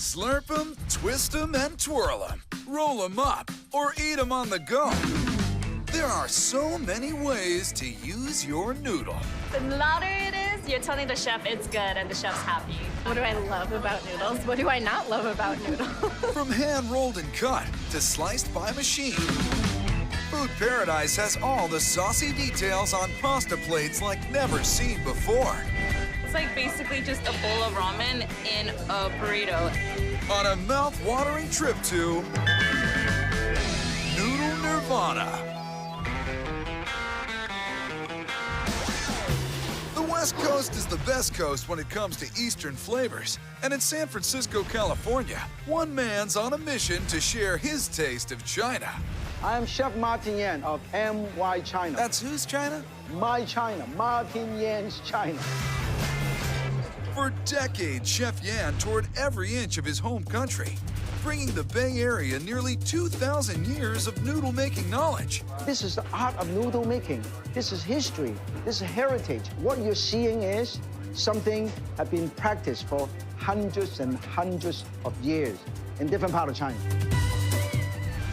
Slurp 'em, twist 'em, and twirl 'em. Roll 'em up or eat 'em on the go. There are so many ways to use your noodle. The louder it is, you're telling the chef it's good and the chef's happy. What do I love about noodles? What do I not love about noodles? From hand-rolled and cut to sliced by machine, Food Paradise has all the saucy details on pasta plates like never seen before. It's like basically just a bowl of ramen in a burrito. On a mouth-watering trip to Noodle Nirvana. The West Coast is the best coast when it comes to Eastern flavors. And in San Francisco, California, one man's on a mission to share his taste of China. I am Chef Martin Yan of MY China. That's whose China? My China, Martin Yan's China. For decades, Chef Yan toured every inch of his home country, bringing the Bay Area nearly 2,000 years of noodle-making knowledge. This is the art of noodle making. This is history. This is heritage. What you're seeing is something that been practiced for hundreds and hundreds of years in different parts of China.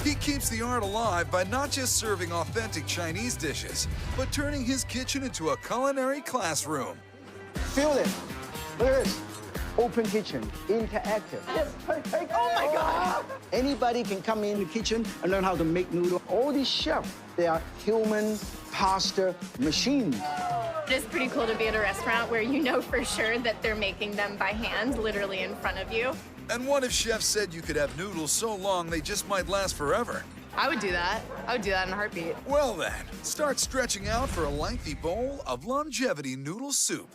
He keeps the art alive by not just serving authentic Chinese dishes, but turning his kitchen into a culinary classroom. Feel it. Look at this. Open kitchen, interactive. Yes, take. Oh my God! Anybody can come in the kitchen and learn how to make noodles. All these chefs, they are human pasta machines. It's pretty cool to be at a restaurant where you know for sure that they're making them by hand, literally in front of you. And what if chefs said you could have noodles so long they just might last forever? I would do that. I would do that in a heartbeat. Well then, start stretching out for a lengthy bowl of longevity noodle soup.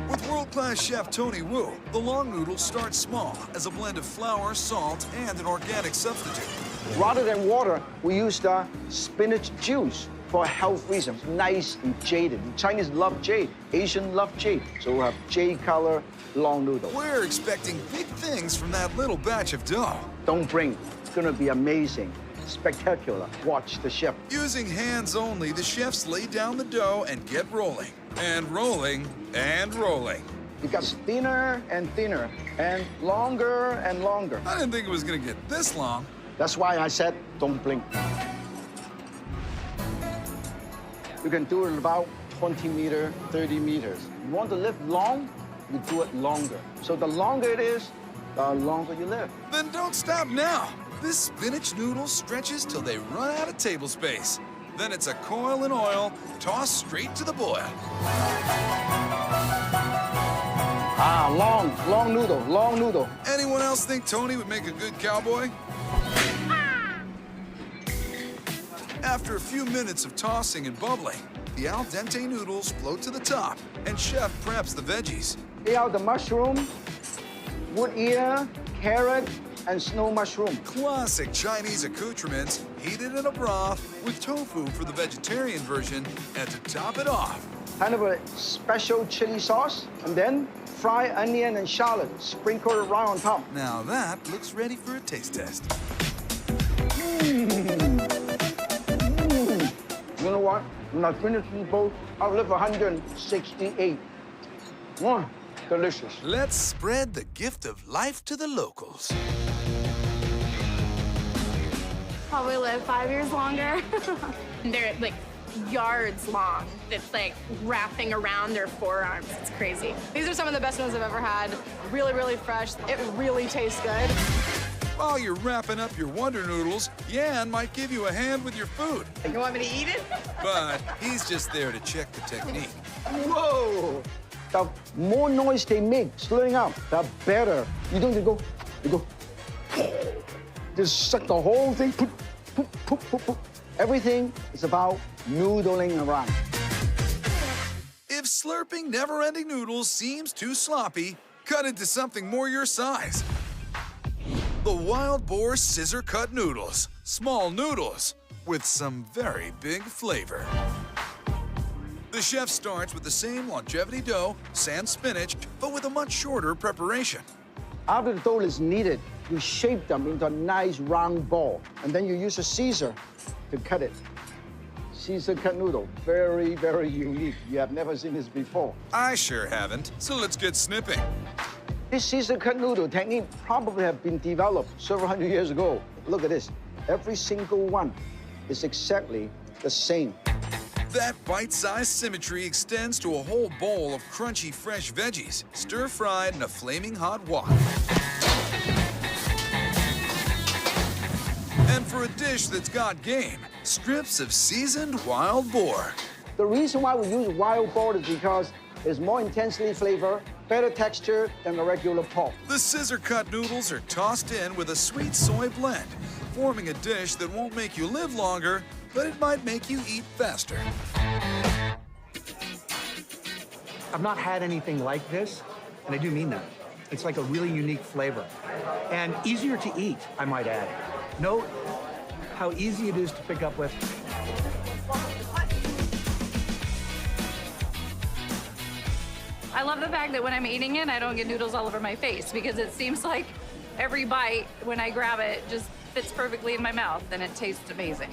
With world-class chef Tony Wu, the long noodles start small as a blend of flour, salt, and an organic substitute. Rather than water, we use the spinach juice for health reasons. Nice and jaded. Chinese love jade. Asian love jade. So we have jade color long noodle. We're expecting big things from that little batch of dough. Don't blink. It's gonna be amazing. Spectacular. Watch the chef. Using hands only, the chefs lay down the dough and get rolling. And rolling, and rolling. It got thinner and thinner, and longer and longer. I didn't think it was gonna get this long. That's why I said, don't blink. You can do it about 20 meters, 30 meters. You want to live long, you do it longer. So the longer it is, the longer you live. Then don't stop now. This spinach noodle stretches till they run out of table space. Then it's a coil in oil, tossed straight to the boil. Ah, long noodle, long noodle. Anyone else think Tony would make a good cowboy? After a few minutes of tossing and bubbling, the al dente noodles float to the top, and chef preps the veggies. They are the mushroom, wood ear, carrot, and snow mushroom. Classic Chinese accoutrements heated in a broth with tofu for the vegetarian version, and to top it off, Kind of a special chili sauce, and then fried onion and shallot sprinkled right on top. Now that looks ready for a taste test. You know what? When I finish these both, I'll live 168. Delicious. Let's spread the gift of life to the locals. Probably live 5 years longer. They're like yards long. It's like wrapping around their forearms. It's crazy. These are some of the best ones I've ever had. Really, really fresh. It really tastes good. While you're wrapping up your Wonder Noodles, Yan might give you a hand with your food. You want me to eat it? But he's just there to check the technique. Whoa! The more noise they make, slurring up, the better. You don't need to go, you go. Just suck the whole thing. Poop, poop, poop, poop, poop. Everything is about noodling around. If slurping never-ending noodles seems too sloppy, cut into something more your size. The Wild Boar Scissor-Cut Noodles. Small noodles with some very big flavor. The chef starts with the same longevity dough, sans spinach, but with a much shorter preparation. After the dough is kneaded, you shape them into a nice round ball, and then you use a Caesar to cut it. Caesar cut noodle, very, very unique. You have never seen this before. I sure haven't, so let's get snipping. This scissor cut noodle technique probably have been developed several hundred years ago. Look at this. Every single one is exactly the same. That bite-sized symmetry extends to a whole bowl of crunchy fresh veggies, stir-fried in a flaming hot wok. And for a dish that's got game, strips of seasoned wild boar. The reason why we use wild boar is because it's more intensely flavored, better texture than the regular pork. The scissor-cut noodles are tossed in with a sweet soy blend, forming a dish that won't make you live longer, but it might make you eat faster. I've not had anything like this, and I do mean that. It's like a really unique flavor. And easier to eat, I might add. Note how easy it is to pick up with. I love the fact that when I'm eating it, I don't get noodles all over my face because it seems like every bite, when I grab it, just fits perfectly in my mouth and it tastes amazing.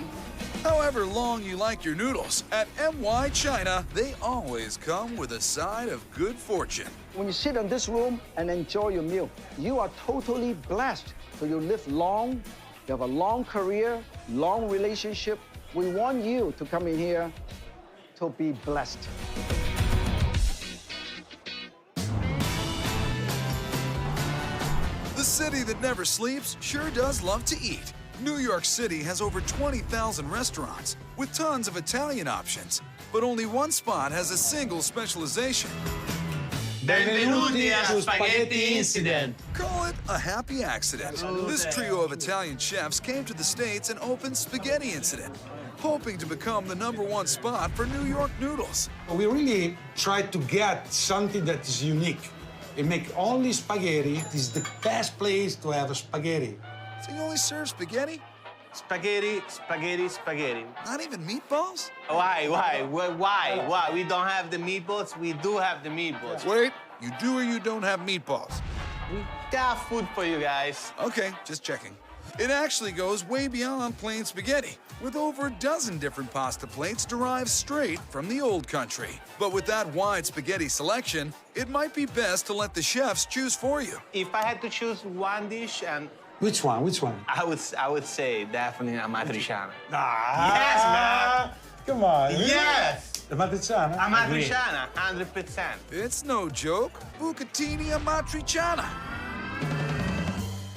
However long you like your noodles, at MY China, they always come with a side of good fortune. When you sit in this room and enjoy your meal, you are totally blessed. So you live long, you have a long career, long relationship. We want you to come in here to be blessed. The city that never sleeps sure does love to eat. New York City has over 20,000 restaurants with tons of Italian options, but only one spot has a single specialization. Benvenuti a Spaghetti Incident. Call it a happy accident. This trio of Italian chefs came to the States and opened Spaghetti Incident, hoping to become the #1 spot for New York noodles. We really tried to get something that is unique. We make only spaghetti. It is the best place to have a spaghetti. So you only serve spaghetti? Spaghetti, spaghetti, spaghetti. Not even meatballs? Why? Why? We don't have the meatballs? We do have the meatballs. Wait, you do or you don't have meatballs? We got food for you guys. Okay, just checking. It actually goes way beyond plain spaghetti, with over a dozen different pasta plates derived straight from the old country. But with that wide spaghetti selection, it might be best to let the chefs choose for you. If I had to choose one dish, and Which one? Which one? I would say definitely amatriciana. Yes, man. Come on. Yes! The matriciana? Amatriciana, 100%. It's no joke. Bucatini amatriciana.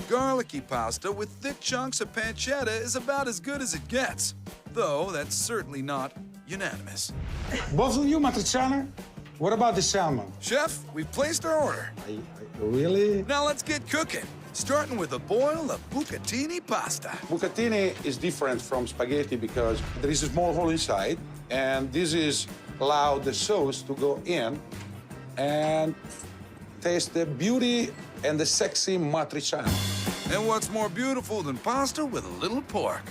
Garlicky pasta with thick chunks of pancetta is about as good as it gets, though that's certainly not unanimous. Both of you matriciana? What about the salmon? Chef, we've placed our order. Really? Now let's get cooking, starting with a boil of bucatini pasta. Bucatini is different from spaghetti because there is a small hole inside, and this is allow the sauce to go in and taste the beauty and the sexy matriciana. And what's more beautiful than pasta with a little pork?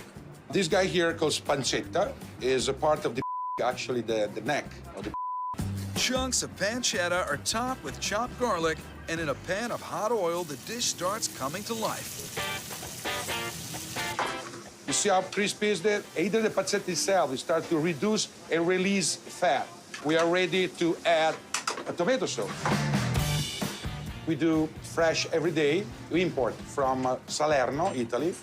This guy here called pancetta is a part of the actually the neck of the. Chunks of pancetta are topped with chopped garlic, and in a pan of hot oil, the dish starts coming to life. You see how crispy is that? Either the pancetta itself start to reduce and release fat. We are ready to add a tomato sauce. We do fresh every day. We import from Salerno, Italy.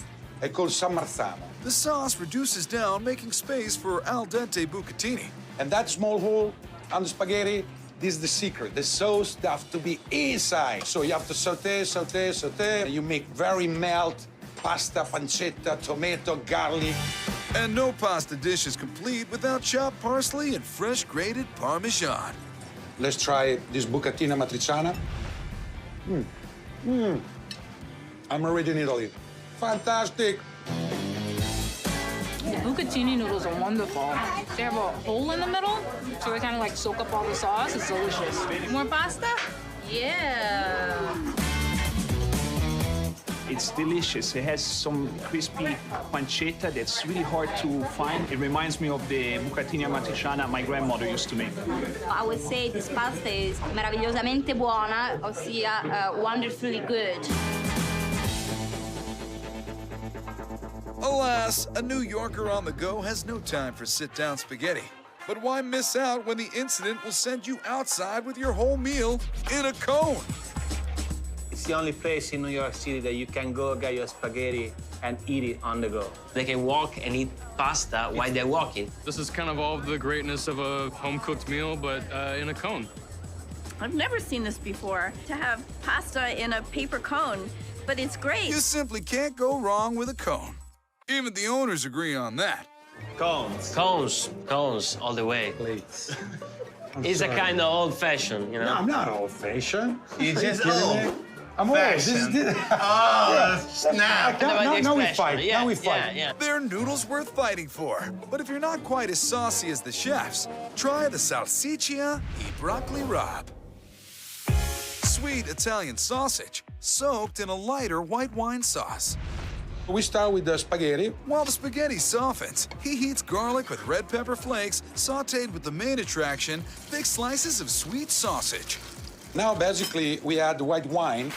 It's called San Marzano. The sauce reduces down, making space for al dente bucatini. And that small hole on the spaghetti, this is the secret. The sauce has to be inside. So you have to saute, saute, saute. And you make very melt pasta, pancetta, tomato, garlic. And no pasta dish is complete without chopped parsley and fresh grated Parmesan. Let's try this bucatini matriciana. I'm already in Italy. Fantastic. The bucatini noodles are wonderful. They have a hole in the middle, so they kind of like soak up all the sauce. It's delicious. More pasta? Yeah. It's delicious. It has some crispy pancetta that's really hard to find. It reminds me of the bucatini amatriciana my grandmother used to make. I would say this pasta is meravigliosamente buona, ossia wonderfully good. Alas, a New Yorker on the go has no time for sit-down spaghetti. But why miss out when the incident will send you outside with your whole meal in a cone? the only place in New York City that you can go get your spaghetti and eat it on the go. They can walk and eat pasta while they're walking. This is kind of all of the greatness of a home-cooked meal, but in a cone. I've never seen this before, to have pasta in a paper cone, but it's great. You simply can't go wrong with a cone. Even the owners agree on that. Cones. Cones all the way. Plates. It's a kind of old-fashioned, you know? No, I'm not old-fashioned. You just old. I'm old. Snap. Now we fight. Yeah, now we fight. Yeah. They're noodles worth fighting for. But if you're not quite as saucy as the chefs, try the salsiccia e broccoli rabe. Sweet Italian sausage soaked in a lighter white wine sauce. We start with the spaghetti. While the spaghetti softens, he heats garlic with red pepper flakes, sautéed with the main attraction, thick slices of sweet sausage. Now, basically, we add the white wine.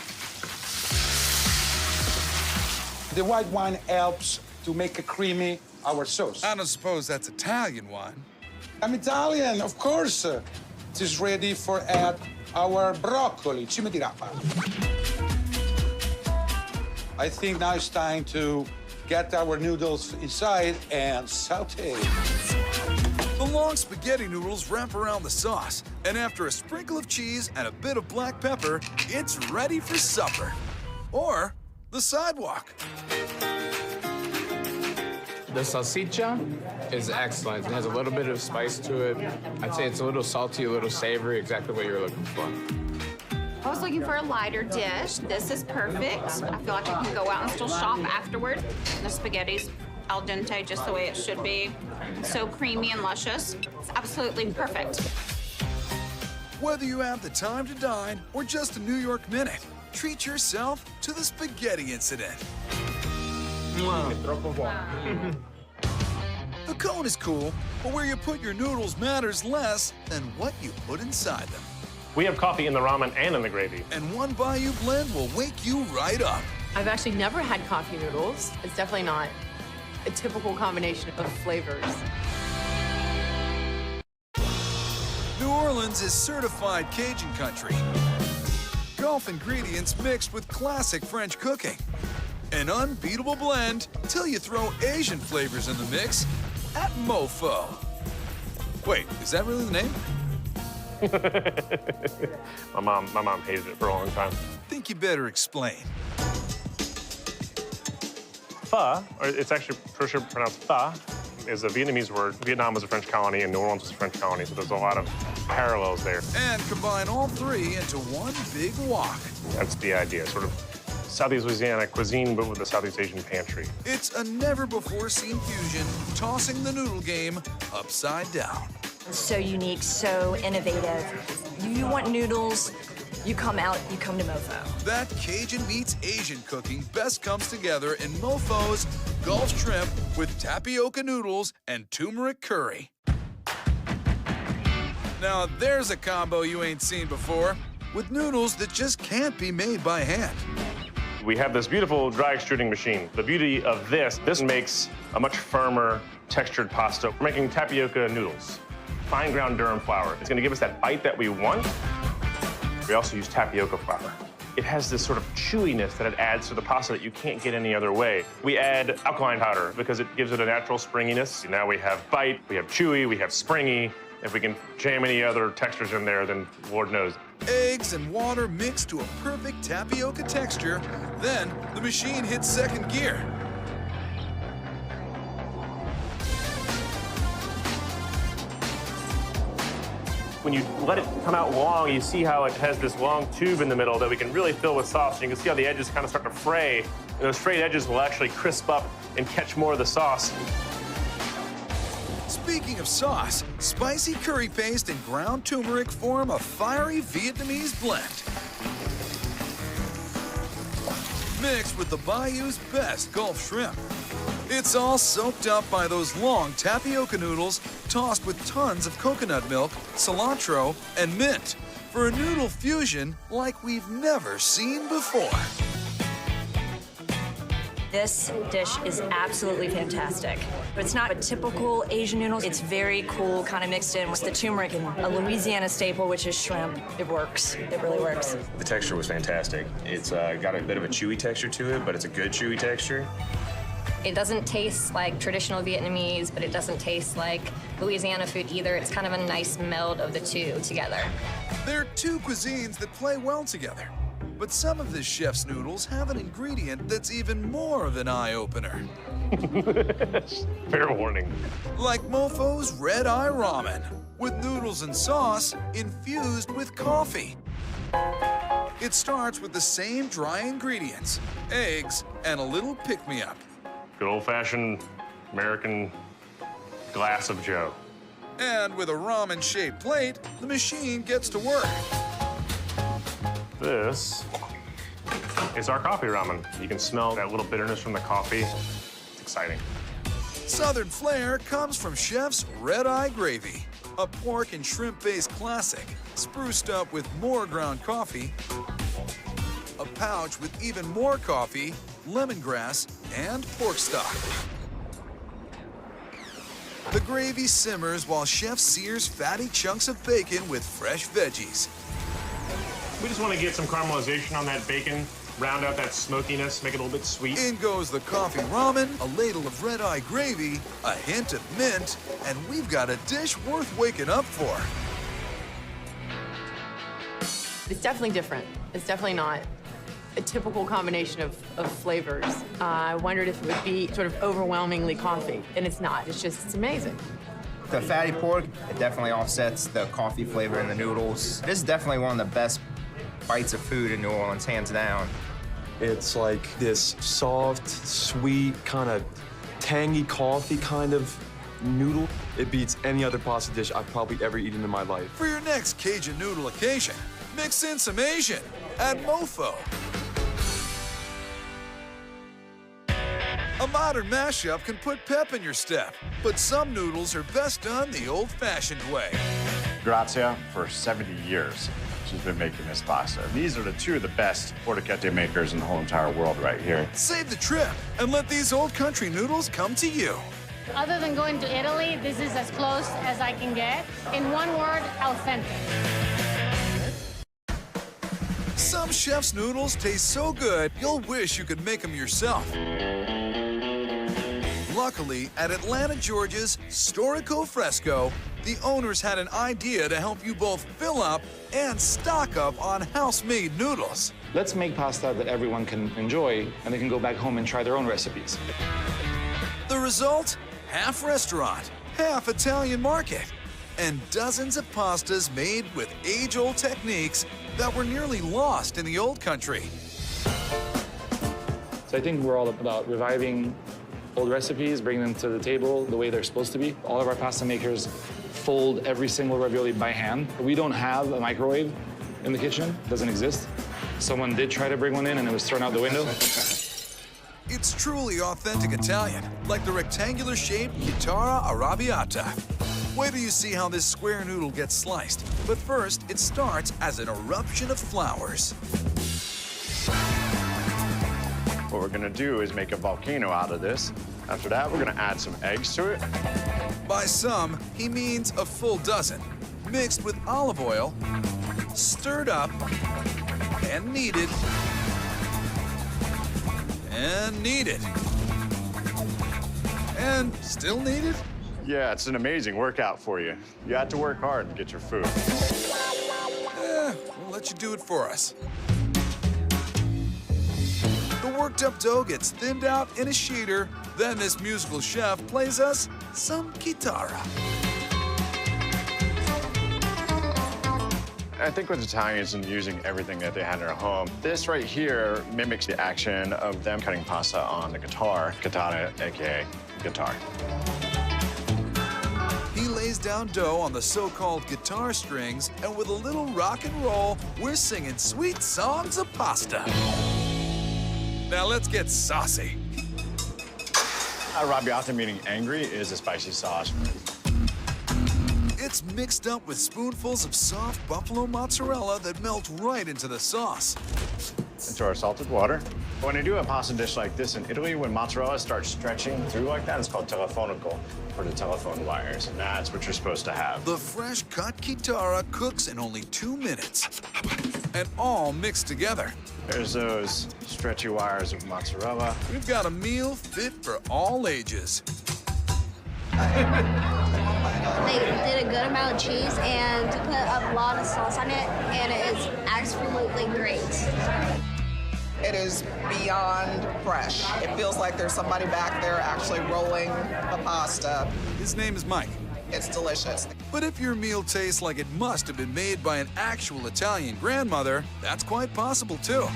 The white wine helps to make a creamy our sauce. I don't suppose that's Italian wine. I'm Italian, of course. It is ready for add our broccoli. Ci metterà. I think now it's time to get our noodles inside and saute. The long spaghetti noodles wrap around the sauce, and after a sprinkle of cheese and a bit of black pepper, it's ready for supper. Or the sidewalk. The salsiccia is excellent. It has a little bit of spice to it. I'd say it's a little salty, a little savory, exactly what you're looking for. I was looking for a lighter dish. This is perfect. I feel like I can go out and still shop afterward. The spaghetti's al dente, just the way it should be. So creamy and luscious. It's absolutely perfect. Whether you have the time to dine or just a New York minute, treat yourself to the spaghetti incident. The cone is cool, but where you put your noodles matters less than what you put inside them. We have coffee in the ramen and in the gravy. And one Bayou blend will wake you right up. I've actually never had coffee noodles. It's definitely not a typical combination of flavors. New Orleans is certified Cajun country. Gulf ingredients mixed with classic French cooking. An unbeatable blend till you throw Asian flavors in the mix at Mofo. Wait, is that really the name? My mom hated it for a long time. Think you better explain. Pho, or it's actually pronounced pho, is a Vietnamese word. Vietnam was a French colony and New Orleans was a French colony, so there's a lot of parallels there. And combine all three into one big wok. That's the idea, sort of Southeast Louisiana cuisine, but with a Southeast Asian pantry. It's a never-before-seen fusion, tossing the noodle game upside down. So unique, so innovative. You want noodles, you come to Mofo. That Cajun meets Asian cooking best comes together in Mofo's Gulf shrimp with tapioca noodles and turmeric curry. Now there's a combo you ain't seen before, with noodles that just can't be made by hand. We have this beautiful dry extruding machine. The beauty of this makes a much firmer textured pasta. We're making tapioca noodles. Fine ground durum flour. It's gonna give us that bite that we want. We also use tapioca flour. It has this sort of chewiness that it adds to the pasta that you can't get any other way. We add alkaline powder because it gives it a natural springiness. Now we have bite, we have chewy, we have springy. If we can jam any other textures in there, then Lord knows. Eggs and water mixed to a perfect tapioca texture. Then the machine hits second gear. When you let it come out long, you see how it has this long tube in the middle that we can really fill with sauce. And you can see how the edges kind of start to fray. And those frayed edges will actually crisp up and catch more of the sauce. Speaking of sauce, spicy curry paste and ground turmeric form a fiery Vietnamese blend. Mixed with the Bayou's best Gulf shrimp. It's all soaked up by those long tapioca noodles, tossed with tons of coconut milk, cilantro, and mint for a noodle fusion like we've never seen before. This dish is absolutely fantastic. It's not a typical Asian noodle. It's very cool, kind of mixed in with the turmeric and a Louisiana staple, which is shrimp. It works. It really works. The texture was fantastic. It's got a bit of a chewy texture to it, but it's a good chewy texture. It doesn't taste like traditional Vietnamese, but it doesn't taste like Louisiana food either. It's kind of a nice meld of the two together. They're two cuisines that play well together. But some of this chef's noodles have an ingredient that's even more of an eye-opener. Fair warning. Like Mofo's Red Eye Ramen, with noodles and sauce infused with coffee. It starts with the same dry ingredients, eggs, and a little pick-me-up. Good old-fashioned American glass of Joe. And with a ramen-shaped plate, the machine gets to work. This is our coffee ramen. You can smell that little bitterness from the coffee. It's exciting. Southern flair comes from Chef's Red Eye Gravy, a pork and shrimp-based classic, spruced up with more ground coffee, a pouch with even more coffee, lemongrass, and pork stock. The gravy simmers while Chef sears fatty chunks of bacon with fresh veggies. We just want to get some caramelization on that bacon, round out that smokiness, make it a little bit sweet. In goes the coffee ramen, a ladle of red eye gravy, a hint of mint, and we've got a dish worth waking up for. It's definitely different. It's definitely not a typical combination of flavors. I wondered if it would be sort of overwhelmingly coffee, and it's not. It's amazing. The fatty pork, it definitely offsets the coffee flavor in the noodles. This is definitely one of the best bites of food in New Orleans, hands down. It's like this soft, sweet, kind of tangy coffee kind of noodle. It beats any other pasta dish I've probably ever eaten in my life. For your next Cajun noodle occasion, mix in some Asian at Mofo. A modern mashup can put pep in your step, but some noodles are best done the old-fashioned way. Grazia, for 70 years, she's been making this pasta. These are the two of the best porchetta makers in the whole entire world right here. Save the trip and let these old country noodles come to you. Other than going to Italy, this is as close as I can get. In one word, authentic. Some chef's noodles taste so good, you'll wish you could make them yourself. Luckily, at Atlanta, Georgia's Storico Fresco, the owners had an idea to help you both fill up and stock up on house-made noodles. Let's make pasta that everyone can enjoy, and they can go back home and try their own recipes. The result? Half restaurant, half Italian market, and dozens of pastas made with age-old techniques that were nearly lost in the old country. So I think we're all about reviving old recipes, bringing them to the table the way they're supposed to be. All of our pasta makers fold every single ravioli by hand. We don't have a microwave in the kitchen, it doesn't exist. Someone did try to bring one in and it was thrown out the window. It's truly authentic Italian, like the rectangular-shaped chitarra arrabbiata. Wait till you see how this square noodle gets sliced. But first, it starts as an eruption of flowers. What we're gonna do is make a volcano out of this. After that, we're gonna add some eggs to it. By some, he means a full dozen, mixed with olive oil, stirred up, and kneaded, and kneaded, and still kneaded? Yeah, it's an amazing workout for you. You had to work hard to get your food. We'll let you do it for us. The worked-up dough gets thinned out in a sheeter. Then this musical chef plays us some chitarra. I think with Italians and using everything that they had in their home, this right here mimics the action of them cutting pasta on the guitar, katana, aka guitar. He lays down dough on the so-called guitar strings, and with a little rock and roll, we're singing sweet songs of pasta. Now let's get saucy. Arrabbiata, meaning angry, is a spicy sauce. It's mixed up with spoonfuls of soft buffalo mozzarella that melt right into the sauce. minutes. Into our salted water. When I do a pasta dish like this in Italy, when mozzarella starts stretching through like that, it's called telefonico, for the telephone wires, and that's what you're supposed to have. The fresh cut chitarra cooks in only 2 minutes, and all mixed together. There's those stretchy wires of mozzarella. We've got a meal fit for all ages. They did a good amount of cheese and put a lot of sauce on it, and it is absolutely great. It is beyond fresh. It feels like there's somebody back there actually rolling the pasta. His name is Mike. It's delicious. But if your meal tastes like it must have been made by an actual Italian grandmother, that's quite possible too.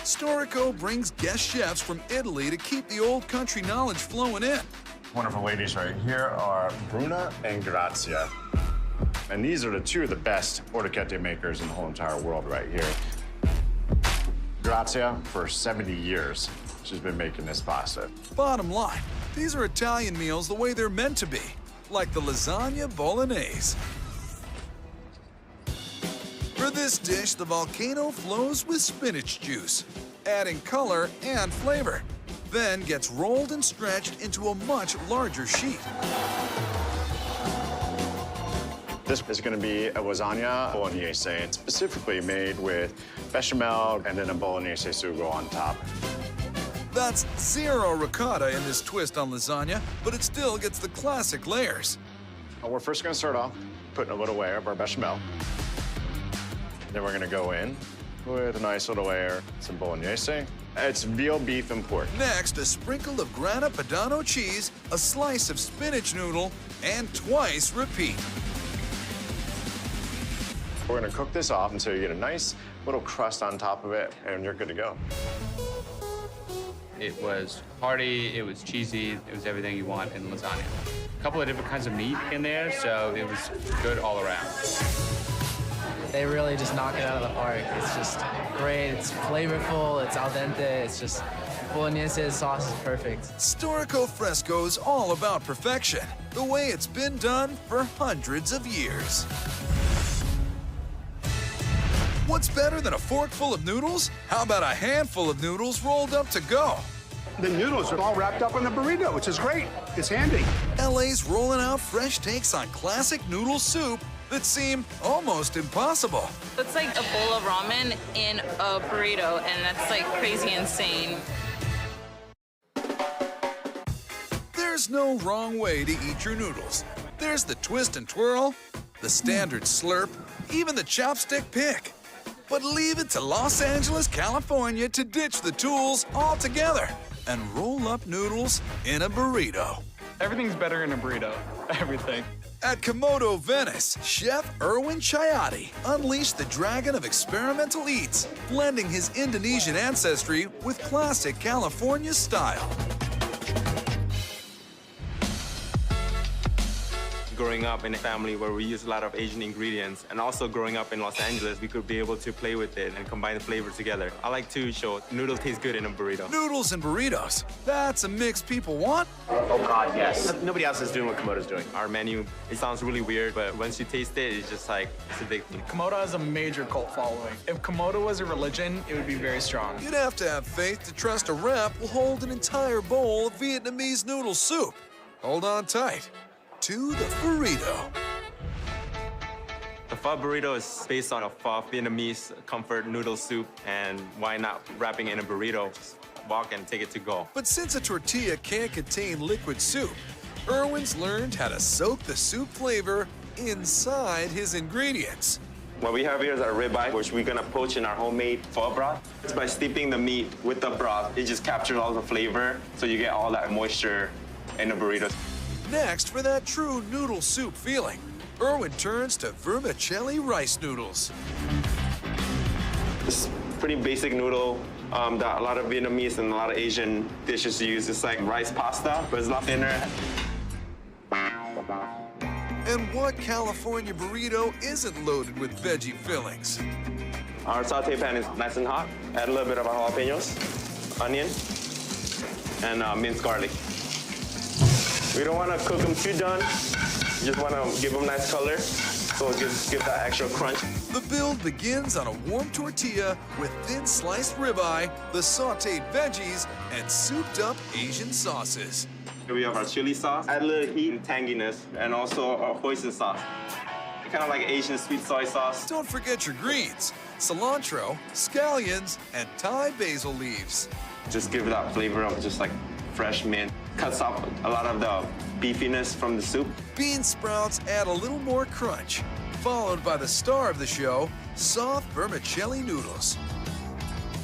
Storico brings guest chefs from Italy to keep the old country knowledge flowing in. Wonderful ladies right here are Bruna and Grazia. And these are the two of the best orecchiette makers in the whole entire world right here. Grazia, for 70 years, she's been making this pasta. Bottom line, these are Italian meals the way they're meant to be, like the lasagna bolognese. For this dish, the volcano flows with spinach juice, adding color and flavor, then gets rolled and stretched into a much larger sheet. This is going to be a lasagna bolognese. It's specifically made with bechamel and then a bolognese sugo on top. That's zero ricotta in this twist on lasagna, but it still gets the classic layers. We're first going to start off putting a little layer of our bechamel. Then we're going to go in with a nice little layer, some bolognese. It's veal, beef, and pork. Next, a sprinkle of Grana Padano cheese, a slice of spinach noodle, and twice repeat. We're going to cook this off until you get a nice little crust on top of it, and you're good to go. It was hearty, it was cheesy, it was everything you want in lasagna. A couple of different kinds of meat in there, so it was good all around. They really just knock it out of the park. It's just great, it's flavorful, it's al dente, it's just bolognese sauce is perfect. Storico Fresco is all about perfection, the way it's been done for hundreds of years. What's better than a fork full of noodles? How about a handful of noodles rolled up to go? The noodles are all wrapped up in the burrito, which is great. It's handy. LA's rolling out fresh takes on classic noodle soup that seem almost impossible. It's like a bowl of ramen in a burrito, and that's like crazy insane. There's no wrong way to eat your noodles. There's the twist and twirl, the standard slurp, even the chopstick pick. But leave it to Los Angeles, California to ditch the tools altogether and roll up noodles in a burrito. Everything's better in a burrito. Everything. At Komodo Venice, Chef Erwin Chayati unleashed the dragon of experimental eats, blending his Indonesian ancestry with classic California style. Growing up in a family where we use a lot of Asian ingredients, and also growing up in Los Angeles, we could be able to play with it and combine the flavors together. I like to show noodles taste good in a burrito. Noodles and burritos. That's a mix people want. Oh God, yes. Nobody else is doing what Komodo's doing. Our menu, it sounds really weird, but once you taste it, it's just like, it's addicting. Komodo has a major cult following. If Komodo was a religion, it would be very strong. You'd have to have faith to trust a rep will hold an entire bowl of Vietnamese noodle soup. Hold on tight. To the burrito. The pho burrito is based on a pho Vietnamese comfort noodle soup, and why not wrapping it in a burrito? Just walk and take it to go. But since a tortilla can't contain liquid soup, Erwin's learned how to soak the soup flavor inside his ingredients. What we have here is our ribeye, which we're gonna poach in our homemade pho broth. It's by steeping the meat with the broth. It just captures all the flavor, so you get all that moisture in the burrito. Next, for that true noodle soup feeling, Erwin turns to vermicelli rice noodles. It's pretty basic noodle that a lot of Vietnamese and a lot of Asian dishes use. It's like rice pasta, but it's a lot thinner. And what California burrito isn't loaded with veggie fillings? Our saute pan is nice and hot. Add a little bit of our jalapenos, onion, and minced garlic. We don't want to cook them too done. You just want to give them nice color, so it gives that extra crunch. The build begins on a warm tortilla with thin sliced ribeye, the sautéed veggies, and souped-up Asian sauces. Here we have our chili sauce. Add a little heat and tanginess, and also our hoisin sauce. Kind of like Asian sweet soy sauce. Don't forget your greens, cilantro, scallions, and Thai basil leaves. Just give it that flavor of just like fresh mint. Cuts off a lot of the beefiness from the soup. Bean sprouts add a little more crunch, followed by the star of the show, soft vermicelli noodles.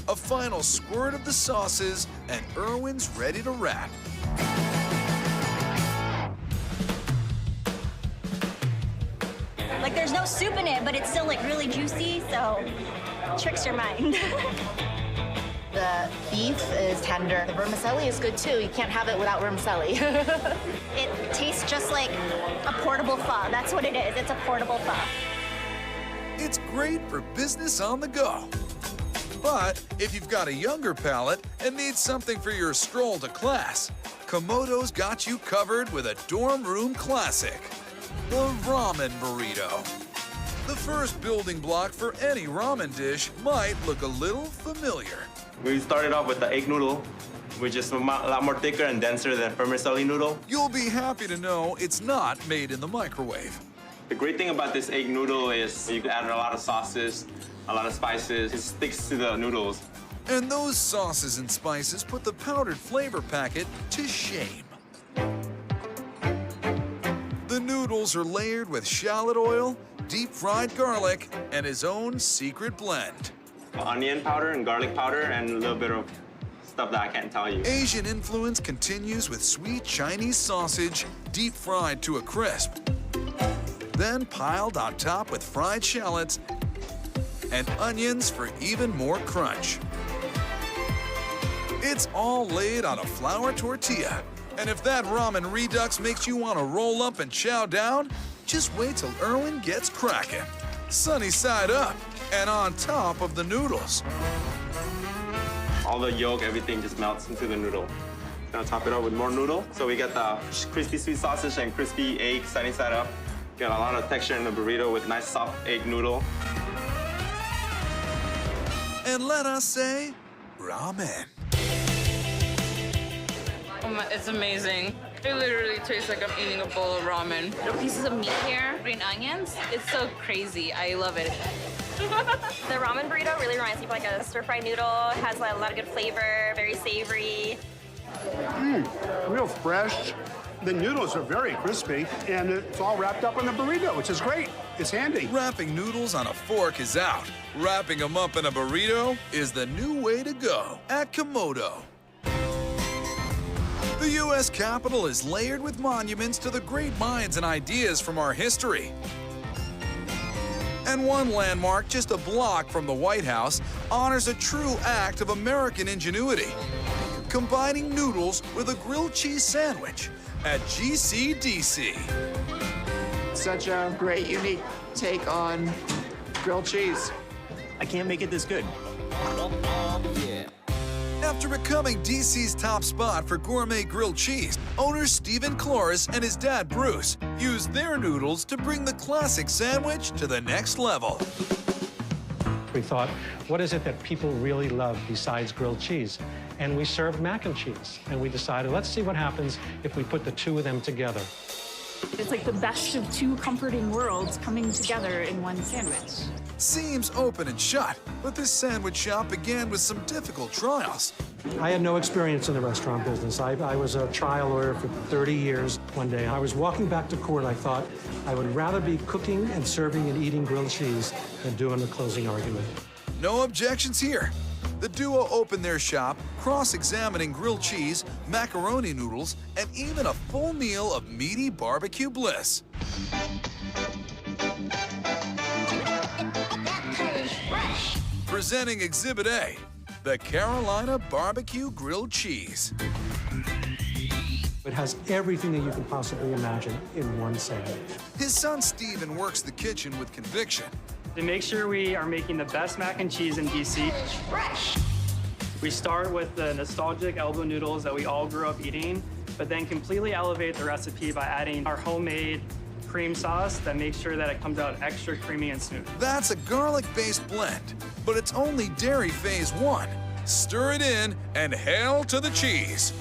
A final squirt of the sauces, and Irwin's ready to wrap. Like there's no soup in it, but it's still like really juicy, so tricks your mind. The beef is tender. The vermicelli is good too. You can't have it without vermicelli. It tastes just like a portable pho. That's what it is. It's a portable pho. It's great for business on the go. But if you've got a younger palate and need something for your stroll to class, Komodo's got you covered with a dorm room classic, the ramen burrito. The first building block for any ramen dish might look a little familiar. We started off with the egg noodle, which is a lot more thicker and denser than vermicelli noodle. You'll be happy to know it's not made in the microwave. The great thing about this egg noodle is you can add a lot of sauces, a lot of spices. It sticks to the noodles. And those sauces and spices put the powdered flavor packet to shame. The noodles are layered with shallot oil, deep-fried garlic, and his own secret blend. Onion powder and garlic powder and a little bit of stuff that I can't tell you. Asian influence continues with sweet Chinese sausage, deep-fried to a crisp. Then piled on top with fried shallots and onions for even more crunch. It's all laid on a flour tortilla. And if that ramen redux makes you want to roll up and chow down, just wait till Irwin gets cracking. Sunny side up and on top of the noodles. All the yolk, everything just melts into the noodle. Gonna top it up with more noodle. So we got the crispy sweet sausage and crispy egg sunny side up. Got a lot of texture in the burrito with nice soft egg noodle. And let us say, ramen. It's amazing. It literally tastes like I'm eating a bowl of ramen. The pieces of meat here, green onions, it's so crazy. I love it. The ramen burrito really reminds me of like a stir-fried noodle. It has a lot of good flavor, very savory. Real fresh. The noodles are very crispy, and it's all wrapped up in the burrito, which is great. It's handy. Wrapping noodles on a fork is out. Wrapping them up in a burrito is the new way to go at Komodo. The U.S. Capitol is layered with monuments to the great minds and ideas from our history. And one landmark just a block from the White House honors a true act of American ingenuity, combining noodles with a grilled cheese sandwich at GCDC. Such a great, unique take on grilled cheese. I can't make it this good. After becoming DC's top spot for gourmet grilled cheese, owner Stephen Cloris and his dad Bruce used their noodles to bring the classic sandwich to the next level. We thought, what is it that people really love besides grilled cheese? And we served mac and cheese. And we decided, let's see what happens if we put the two of them together. It's like the best of two comforting worlds coming together in one sandwich. Seems open and shut, but this sandwich shop began with some difficult trials. I had no experience in the restaurant business. I was a trial lawyer for 30 years. One day, I was walking back to court. I thought I would rather be cooking and serving and eating grilled cheese than doing the closing argument. No objections here. The duo opened their shop, cross-examining grilled cheese, macaroni noodles, and even a full meal of meaty barbecue bliss. Presenting Exhibit A, the Carolina Barbecue Grilled Cheese. It has everything that you can possibly imagine in one sandwich. His son Steven works the kitchen with conviction. To make sure we are making the best mac and cheese in DC, we start with the nostalgic elbow noodles that we all grew up eating, but then completely elevate the recipe by adding our homemade cream sauce that makes sure that it comes out extra creamy and smooth. That's a garlic-based blend, but it's only dairy phase 1. Stir it in and hail to the cheese.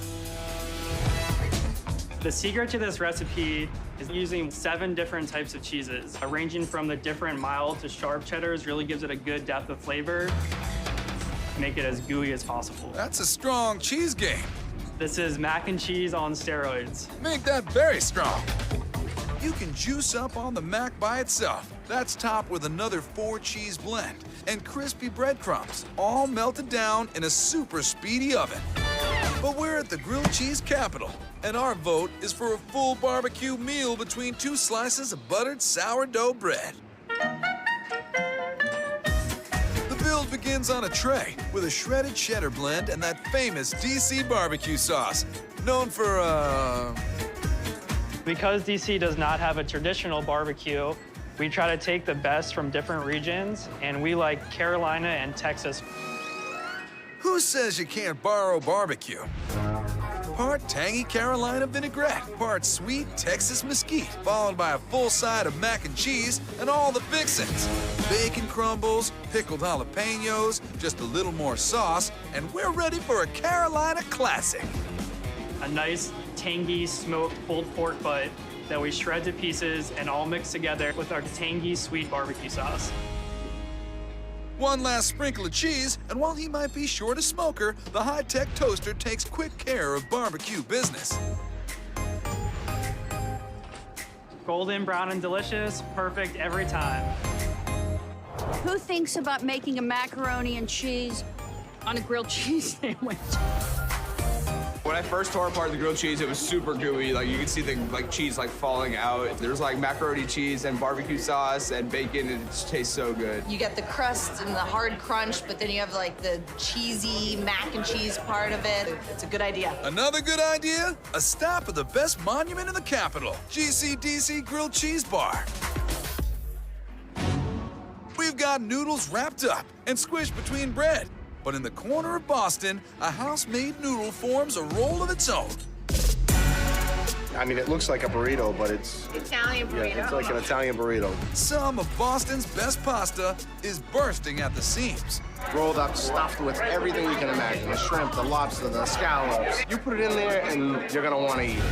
The secret to this recipe is using 7 different types of cheeses. Ranging from the different mild to sharp cheddars really gives it a good depth of flavor. Make it as gooey as possible. That's a strong cheese game. This is mac and cheese on steroids. Make that very strong. You can juice up on the mac by itself. That's topped with another 4-cheese blend and crispy breadcrumbs, all melted down in a super speedy oven. But we're at the grilled cheese capital, and our vote is for a full barbecue meal between 2 slices of buttered sourdough bread. The build begins on a tray with a shredded cheddar blend and that famous DC barbecue sauce, known for, Because DC does not have a traditional barbecue, we try to take the best from different regions, and we like Carolina and Texas. Who says you can't borrow barbecue? Part tangy Carolina vinaigrette, part sweet Texas mesquite, followed by a full side of mac and cheese and all the fixins. Bacon crumbles, pickled jalapenos, just a little more sauce, and we're ready for a Carolina classic. A nice, tangy, smoked pulled pork butt that we shred to pieces and all mix together with our tangy, sweet barbecue sauce. One last sprinkle of cheese, and while he might be short a smoker, the high-tech toaster takes quick care of barbecue business. Golden brown and delicious, perfect every time. Who thinks about making a macaroni and cheese on a grilled cheese sandwich? When I first tore apart the grilled cheese, it was super gooey. Like, you could see the cheese falling out. There's macaroni cheese and barbecue sauce and bacon, and it just tastes so good. You get the crust and the hard crunch, but then you have the cheesy mac and cheese part of it. It's a good idea. Another good idea? A stop at the best monument in the capital, GCDC Grilled Cheese Bar. We've got noodles wrapped up and squished between bread. But in the corner of Boston, a house-made noodle forms a role of its own. I mean, it looks like a burrito, but it's Italian burrito. Yeah, it's like an Italian burrito. Some of Boston's best pasta is bursting at the seams. Rolled up, stuffed with everything you can imagine. The shrimp, the lobster, the scallops. You put it in there and you're gonna wanna eat it.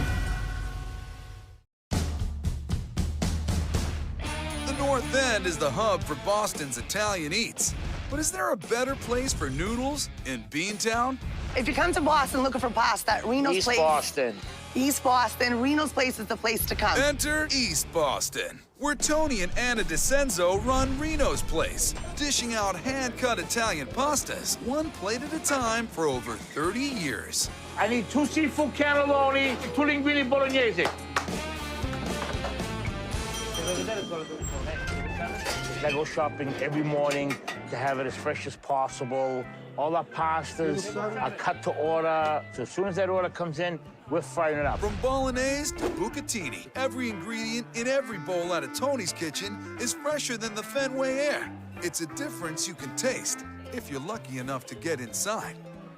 The North End is the hub for Boston's Italian eats. But is there a better place for noodles in Beantown? If you come to Boston looking for pasta, Reno's Place. East Boston. East Boston. Reno's Place is the place to come. Enter East Boston, where Tony and Anna DeCenzo run Reno's Place, dishing out hand-cut Italian pastas, one plate at a time for over 30 years. I need 2 seafood cannelloni, 2 linguine bolognese. I go shopping every morning to have it as fresh as possible. All our pastas are cut to order. So as soon as that order comes in, we're frying it up. From bolognese to bucatini, every ingredient in every bowl out of Tony's kitchen is fresher than the Fenway air. It's a difference you can taste if you're lucky enough to get inside.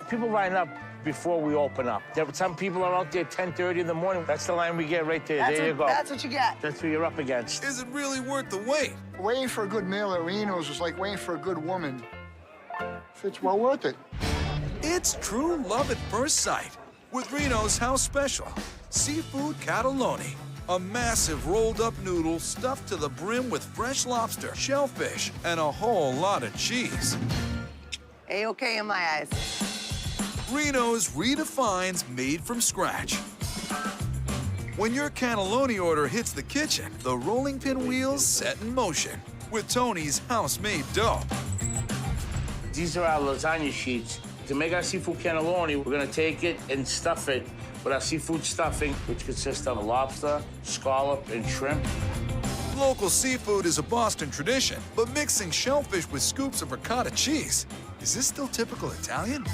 People line up before we open up. Some people are out there 10:30 in the morning. That's the line we get right there. There you go. That's what you get. That's who you're up against. Is it really worth the wait? Waiting for a good meal at Reno's is like waiting for a good woman. It's well worth it. It's true love at first sight with Reno's House Special, Seafood Cannelloni. A massive rolled-up noodle stuffed to the brim with fresh lobster, shellfish, and a whole lot of cheese. A-okay in my eyes. Reno's redefines made from scratch. When your cannelloni order hits the kitchen, the rolling pin wheels set in motion with Tony's house-made dough. These are our lasagna sheets. To make our seafood cannelloni, we're gonna take it and stuff it with our seafood stuffing, which consists of lobster, scallop, and shrimp. Local seafood is a Boston tradition, but mixing shellfish with scoops of ricotta cheese, is this still typical Italian?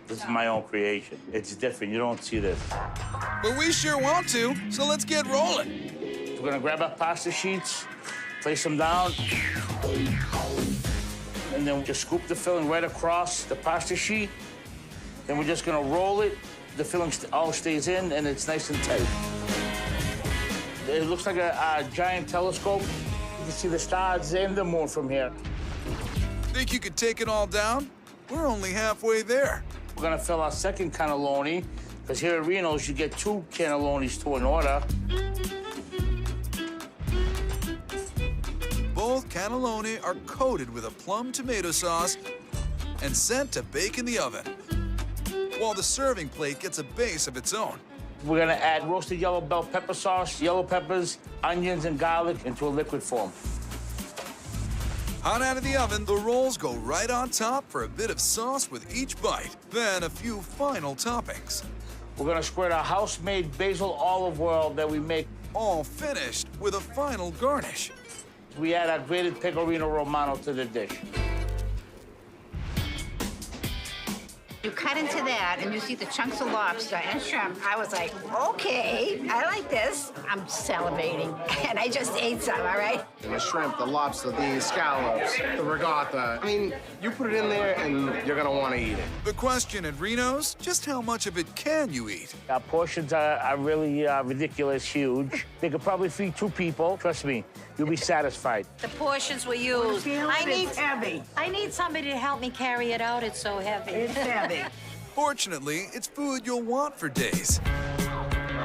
This is my own creation. It's different. You don't see this. But we sure want to, so let's get rolling. We're gonna grab our pasta sheets, place them down, and then just scoop the filling right across the pasta sheet. Then we're just gonna roll it. The filling all stays in, and it's nice and tight. It looks like a giant telescope. You can see the stars and the moon from here. Think you could take it all down? We're only halfway there. We're gonna fill our second cannelloni, because here at Reno's, you get 2 cannellonis to an order. Both cannelloni are coated with a plum tomato sauce and sent to bake in the oven, while the serving plate gets a base of its own. We're gonna add roasted yellow bell pepper sauce, yellow peppers, onions, and garlic into a liquid form. Hot out of the oven, the rolls go right on top for a bit of sauce with each bite, then a few final toppings. We're gonna squirt our house-made basil olive oil that we make. All finished with a final garnish. We add our grated pecorino romano to the dish. You cut into that, and you see the chunks of lobster and shrimp. I was like, okay, I like this. I'm salivating, and I just ate some, all right? The shrimp, the lobster, the scallops, the regatta. I mean, you put it in there, and you're gonna want to eat it. The question at Reno's, just how much of it can you eat? Our portions are really ridiculous, huge. They could probably feed 2 people. Trust me, you'll be satisfied. The portions we use. It's heavy. I need somebody to help me carry it out. It's so heavy. It's heavy. Fortunately, it's food you'll want for days.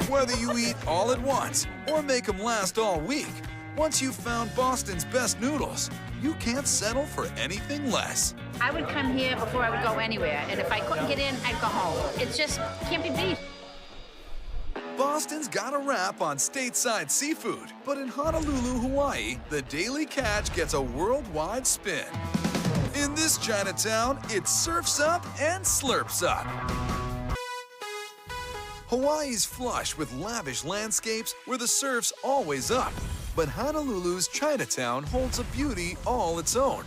Whether you eat all at once or make them last all week, once you've found Boston's best noodles, you can't settle for anything less. I would come here before I would go anywhere, and if I couldn't get in, I'd go home. It just can't be beat. Boston's got a rap on stateside seafood, but in Honolulu, Hawaii, the daily catch gets a worldwide spin. In this Chinatown, it surfs up and slurps up. Hawaii's flush with lavish landscapes where the surf's always up. But Honolulu's Chinatown holds a beauty all its own.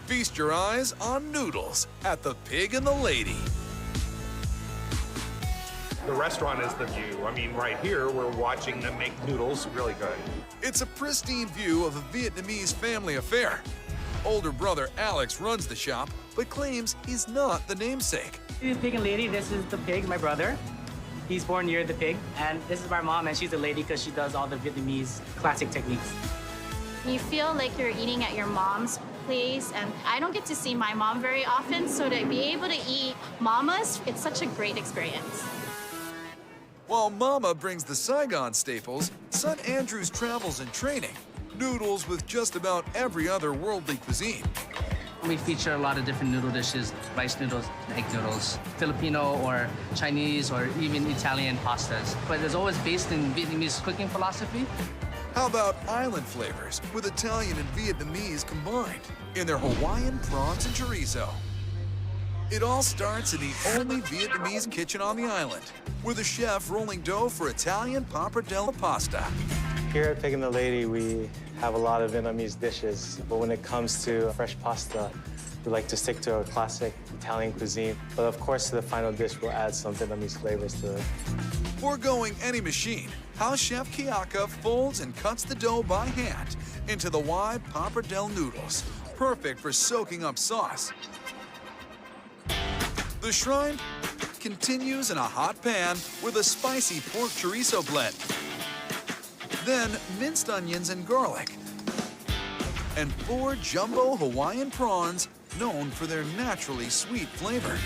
Feast your eyes on noodles at the Pig and the Lady. The restaurant is the view. I mean, right here, we're watching them make noodles really good. It's a pristine view of a Vietnamese family affair. Older brother Alex runs the shop, but claims he's not the namesake. This is Pig and Lady. This is the pig, my brother. He's born near the pig. And this is my mom, and she's a lady because she does all the Vietnamese classic techniques. You feel like you're eating at your mom's place, and I don't get to see my mom very often, so to be able to eat Mama's, it's such a great experience. While Mama brings the Saigon staples, son Andrew's travels and training. Noodles with just about every other worldly cuisine. We feature a lot of different noodle dishes, rice noodles, egg noodles, Filipino or Chinese or even Italian pastas. But it's always based in Vietnamese cooking philosophy. How about island flavors with Italian and Vietnamese combined in their Hawaiian prawns and chorizo? It all starts in the only Vietnamese kitchen on the island, with a chef rolling dough for Italian pappardelle pasta. Here at Pig and the Lady, we have a lot of Vietnamese dishes, but when it comes to fresh pasta, we like to stick to a classic Italian cuisine. But of course, to the final dish, we'll add some Vietnamese flavors to it. Foregoing any machine, house chef Kiaka folds and cuts the dough by hand into the wide pappardelle noodles, perfect for soaking up sauce. The shrine continues in a hot pan with a spicy pork chorizo blend. Then minced onions and garlic. And 4 jumbo Hawaiian prawns known for their naturally sweet flavor.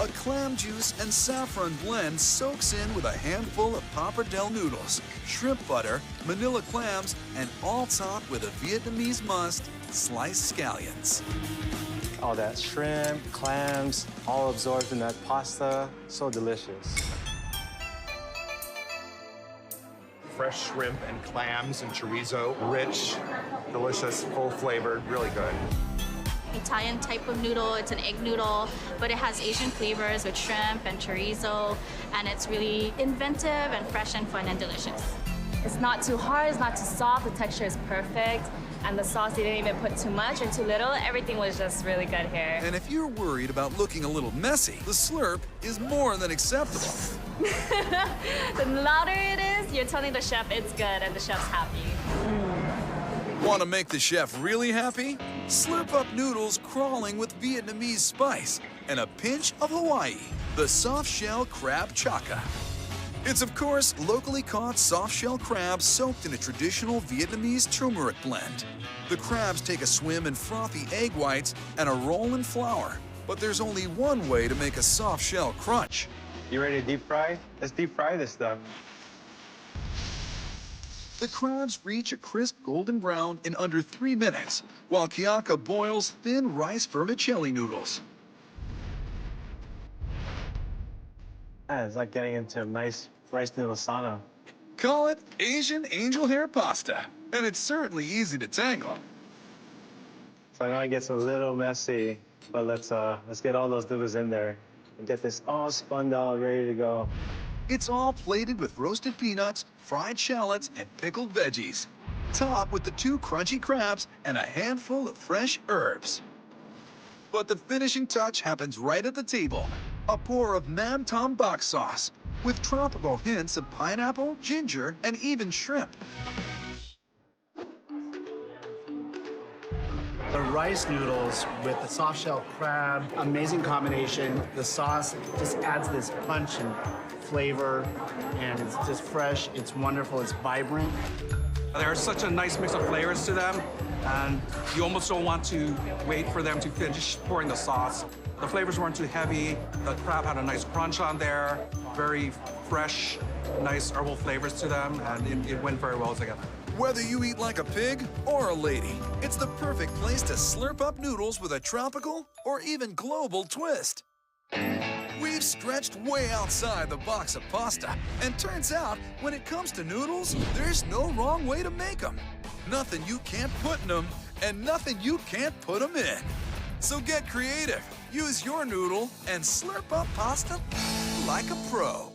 A clam juice and saffron blend soaks in with a handful of pappardelle noodles, shrimp butter, manila clams, and all topped with a Vietnamese must, sliced scallions. All that shrimp, clams, all absorbed in that pasta. So delicious. Fresh shrimp and clams and chorizo, rich, delicious, full-flavored, really good. Italian type of noodle, it's an egg noodle, but it has Asian flavors with shrimp and chorizo, and it's really inventive and fresh and fun and delicious. It's not too hard, it's not too soft, the texture is perfect, and the sauce, they didn't even put too much or too little. Everything was just really good here. And if you're worried about looking a little messy, the slurp is more than acceptable. The louder it is, you're telling the chef it's good and the chef's happy. Want to make the chef really happy? Slurp up noodles crawling with Vietnamese spice and a pinch of Hawaii, the soft-shell crab chaka. It's, of course, locally caught soft-shell crabs soaked in a traditional Vietnamese turmeric blend. The crabs take a swim in frothy egg whites and a roll in flour. But there's only one way to make a soft-shell crunch. You ready to deep fry? Let's deep fry this stuff. The crabs reach a crisp golden brown in under 3 minutes, while Kiaka boils thin rice vermicelli noodles. It's like getting into a nice rice noodle sauna. Call it Asian angel hair pasta, and it's certainly easy to tangle. So I know it gets a little messy, but let's get all those noodles in there and get this all spun out, ready to go. It's all plated with roasted peanuts, fried shallots, and pickled veggies. Top with the 2 crunchy crabs and a handful of fresh herbs. But the finishing touch happens right at the table. A pour of Nam Tom bok sauce with tropical hints of pineapple, ginger, and even shrimp. The rice noodles with the soft shell crab, amazing combination. The sauce just adds this punch and flavor, and it's just fresh, it's wonderful, it's vibrant. There's such a nice mix of flavors to them, and you almost don't want to wait for them to finish pouring the sauce. The flavors weren't too heavy. The crab had a nice crunch on there, very fresh, nice herbal flavors to them, and it went very well together. Whether you eat like a pig or a lady, it's the perfect place to slurp up noodles with a tropical or even global twist. We've stretched way outside the box of pasta, and turns out when it comes to noodles, there's no wrong way to make them. Nothing you can't put in them, and nothing you can't put them in. So get creative, use your noodle, and slurp up pasta like a pro.